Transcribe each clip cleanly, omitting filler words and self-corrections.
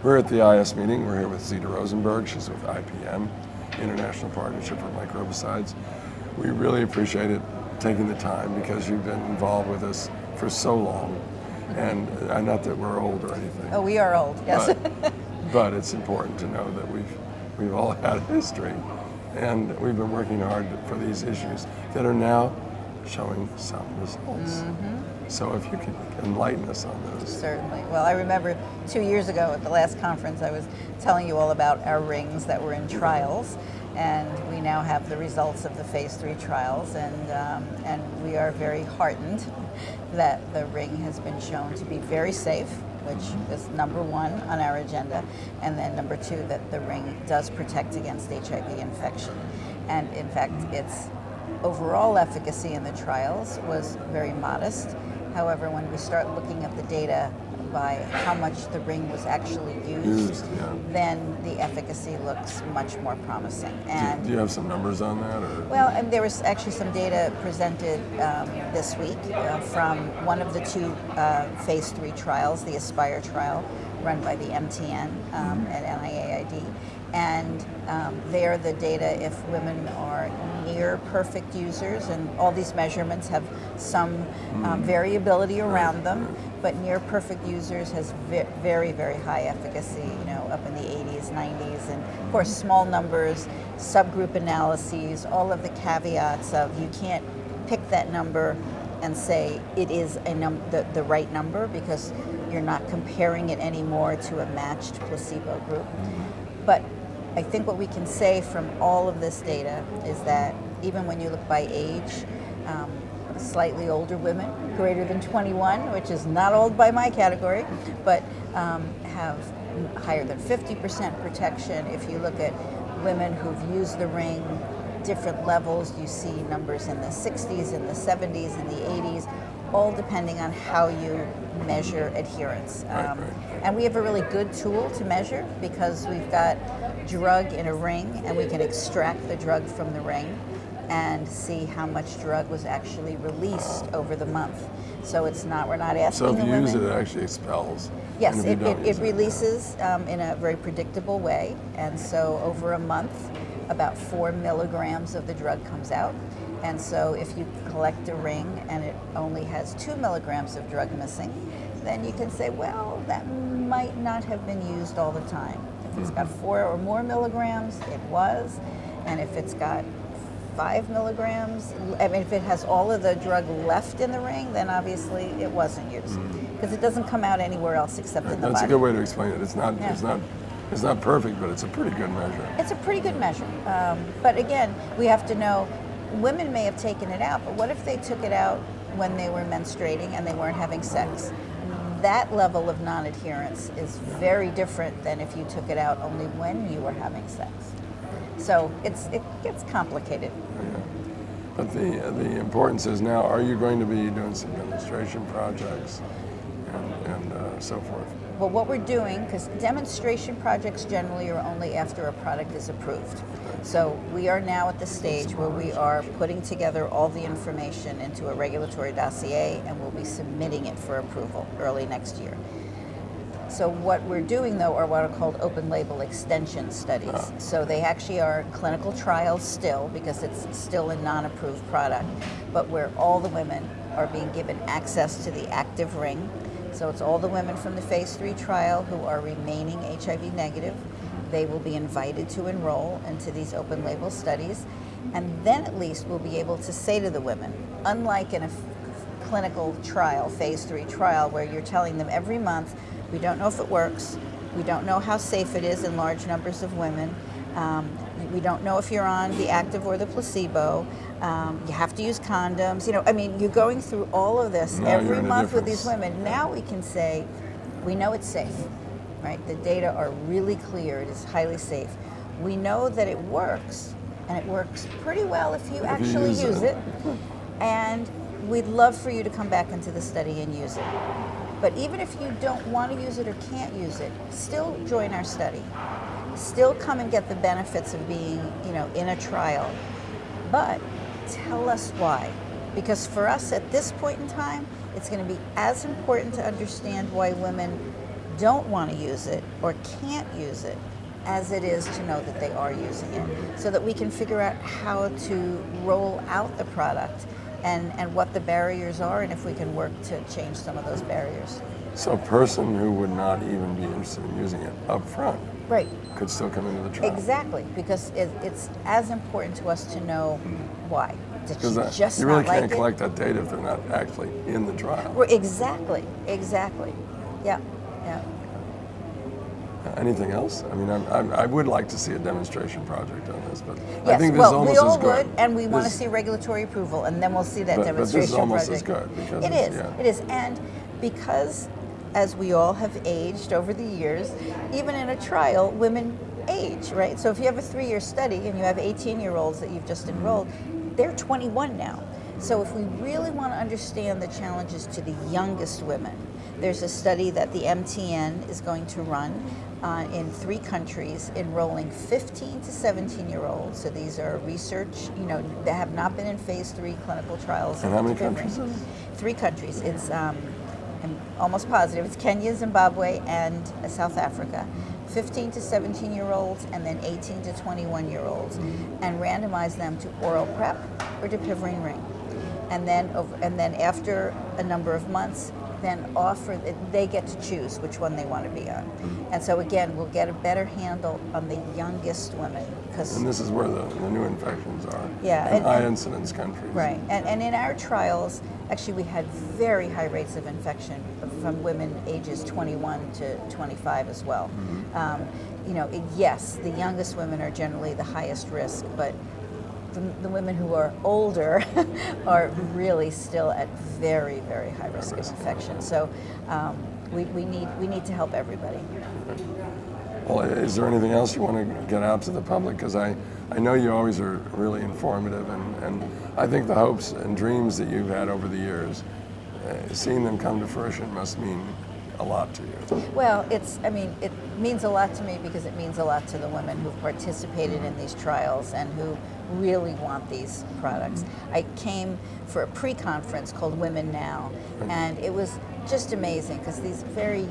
We're at the IAS meeting. We're here with Zeda Rosenberg. She's with IPM, International Partnership for Microbicides. We really appreciate it taking the time because you've been involved with us for so long. And not that we're old or anything. Oh, we are old, yes. But it's important to know that we've all had a history, and we've been working hard for these issues that are now showing some results. So if you could enlighten us on those. Certainly. Well, I remember 2 years ago at the last conference, I was telling you all about our rings that were in trials, and we now have the results of the phase 3 trials, and we are very heartened that the ring has been shown to be very safe, which is number one on our agenda, and then number two, that the ring does protect against HIV infection. And in fact, its overall efficacy in the trials was very modest. However, when we start looking at the data by how much the ring was actually used, then the efficacy looks much more promising. And do you have some numbers on that? Or? Well, and there was actually some data presented this week from one of the two phase 3 trials, the ASPIRE trial, run by the MTN at NIAID. And there the data, if women are near perfect users, and all these measurements have some variability around them, but near perfect users has very, very high efficacy, up in the 80s, 90s, and of course small numbers, subgroup analyses, all of the caveats of you can't pick that number and say it is the right number because you're not comparing it anymore to a matched placebo group. But I think what we can say from all of this data is that even when you look by age, slightly older women, greater than 21, which is not old by my category, but have higher than 50% protection. If you look at women who've used the ring, different levels, you see numbers in the 60s, in the 70s, in the 80s, all depending on how you measure adherence. And we have a really good tool to measure because we've got drug in a ring and we can extract the drug from the ring and see how much drug was actually released over the month. So we're not asking the women. So if you use it, it actually expels. Yes, it releases in a very predictable way. And so over a month, about 4 milligrams of the drug comes out. And so if you collect a ring and it only has 2 milligrams of drug missing, then you can say, well, that might not have been used all the time. If it's got 4 or more milligrams, it was. And if it's got 5 milligrams, if it has all of the drug left in the ring, then obviously it wasn't used. Because it doesn't come out anywhere else except in the body. That's a good way to explain it. It's not perfect, but it's a pretty good measure. It's a pretty good measure. But again, we have to know, women may have taken it out, but what if they took it out when they were menstruating and they weren't having sex? That level of non-adherence is very different than if you took it out only when you were having sex. So it gets complicated. But the importance is now, are you going to be doing some demonstration projects and so forth? Well, what we're doing, because demonstration projects generally are only after a product is approved. So we are now at the stage where we are putting together all the information into a regulatory dossier and we'll be submitting it for approval early next year. So what we're doing, though, are what are called open label extension studies. So they actually are clinical trials still, because it's still a non-approved product, but where all the women are being given access to the active ring. So it's all the women from the phase 3 trial who are remaining HIV negative. They will be invited to enroll into these open label studies. And then at least we'll be able to say to the women, unlike in a clinical trial, phase 3 trial, where you're telling them every month, we don't know if it works, we don't know how safe it is in large numbers of women, we don't know if you're on the active or the placebo, you have to use condoms, you're going through all of this every month with these women. Now we can say, we know it's safe, right? The data are really clear, it is highly safe. We know that it works, and it works pretty well if you actually use it. And we'd love for you to come back into the study and use it. But even if you don't want to use it or can't use it, still join our study. Still come and get the benefits of being, in a trial. But tell us why. Because for us at this point in time, it's going to be as important to understand why women don't want to use it or can't use it as it is to know that they are using it, so that we can figure out how to roll out the product and what the barriers are, and if we can work to change some of those barriers. So a person who would not even be interested in using it up front Right. could still come into the trial. Exactly, because it's as important to us to know why. Did she Because just you really not like can't it? collect that data if they're not actually in the trial. Well, exactly. Yeah. Anything else? I mean, I would like to see a demonstration project on this, but I Yes, think this is well, almost we all as good. would, and we want to This- see regulatory approval, and then we'll see that but demonstration this is almost project. as good. Because It it's- is, yeah. it is, and because as we all have aged over the years, even in a trial, women age, right? So if you have a 3-year study and you have 18-year-olds that you've just enrolled, they're 21 now. So if we really want to understand the challenges to the youngest women, there's a study that the MTN is going to run in 3 countries, enrolling 15 to 17-year-olds. So these are research, that have not been in phase 3 clinical trials. And how many of Defibrine. countries is it? 3 countries. It's I'm almost positive. It's Kenya, Zimbabwe, and South Africa. 15 to 17-year-olds, and then 18 to 21-year-olds, and randomize them to oral PrEP or Defibrine ring. And then after a number of months, then they get to choose which one they want to be on. And so again, we'll get a better handle on the youngest women, because And this is where the new infections are. Yeah, In and- high incidence countries. right, and in our trials, actually we had very high rates of infection from women ages 21 to 25 as well. Yes, the youngest women are generally the highest risk, but the women who are older are really still at very, very high risk of infection. So we need to help everybody. Well, is there anything else you want to get out to the public? Because I know you always are really informative, and I think the hopes and dreams that you've had over the years, seeing them come to fruition must mean a lot to you. Well, it means a lot to me because it means a lot to the women who've participated in these trials and who really want these products. I came for a pre-conference called Women Now, and it was just amazing because these very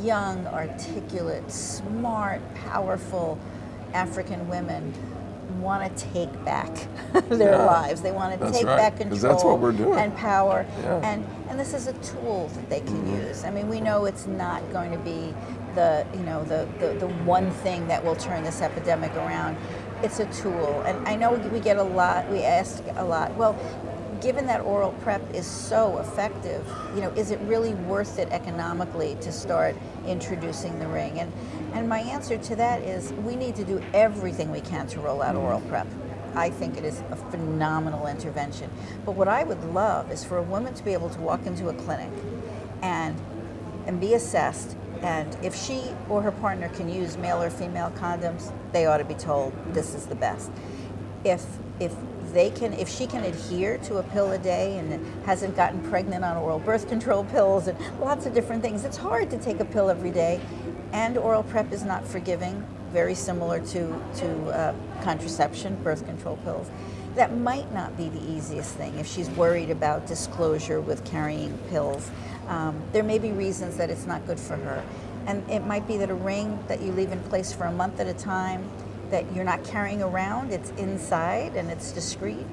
young, articulate, smart, powerful African women want to take back their lives. They want to take back control, 'cause that's what we're doing. and power. Yeah. And this is a tool that they can use. I mean, we know it's not going to be the one thing that will turn this epidemic around. It's a tool. And I know we ask a lot, well, given that oral PrEP is so effective, is it really worth it economically to start introducing the ring? And my answer to that is we need to do everything we can to roll out oral PrEP. I think it is a phenomenal intervention. But what I would love is for a woman to be able to walk into a clinic and be assessed, and if she or her partner can use male or female condoms, they ought to be told this is the best. If she can adhere to a pill a day and hasn't gotten pregnant on oral birth control pills and lots of different things, it's hard to take a pill every day, and oral PrEP is not forgiving, very similar to contraception, birth control pills. That might not be the easiest thing if she's worried about disclosure with carrying pills. There may be reasons that it's not good for her. And it might be that a ring that you leave in place for a month at a time, that you're not carrying around, it's inside and it's discreet,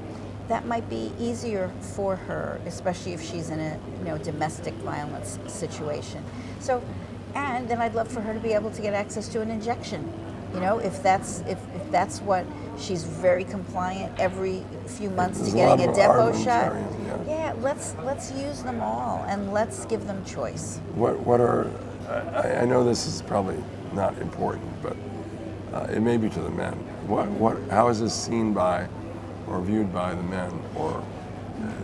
that might be easier for her, especially if she's in a domestic violence situation. So, and then I'd love for her to be able to get access to an injection. If that's what she's very compliant every few months There's to getting a lot of depot shot. armamentarians, Yeah, let's use them all and let's give them choice. What are, I know this is probably not important, but it may be to the men. How is this seen by or viewed by the men? Or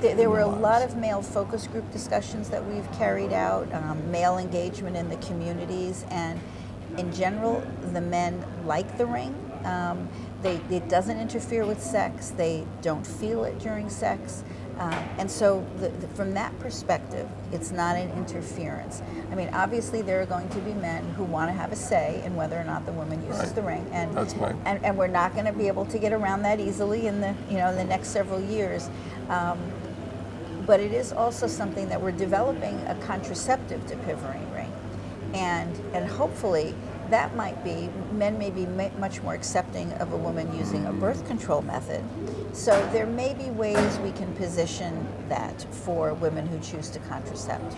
There were a lot of male focus group discussions that we've carried out, male engagement in the communities, and in general, the men like the ring. It doesn't interfere with sex. They don't feel it during sex. And so from that perspective, it's not an interference. I mean, obviously there are going to be men who want to have a say in whether or not the woman uses the ring. And that's and we're not going to be able to get around that easily in the next several years. But it is also something that we're developing a contraceptive Defibrine ring. and hopefully that might be, men may be much more accepting of a woman using a birth control method. So there may be ways we can position that for women who choose to contracept.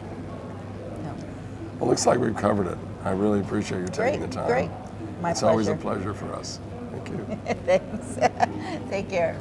No. Well, looks like we've covered it. I really appreciate you taking the time. Great. My It's pleasure. always a pleasure for us. Thank you. Thanks. Take care.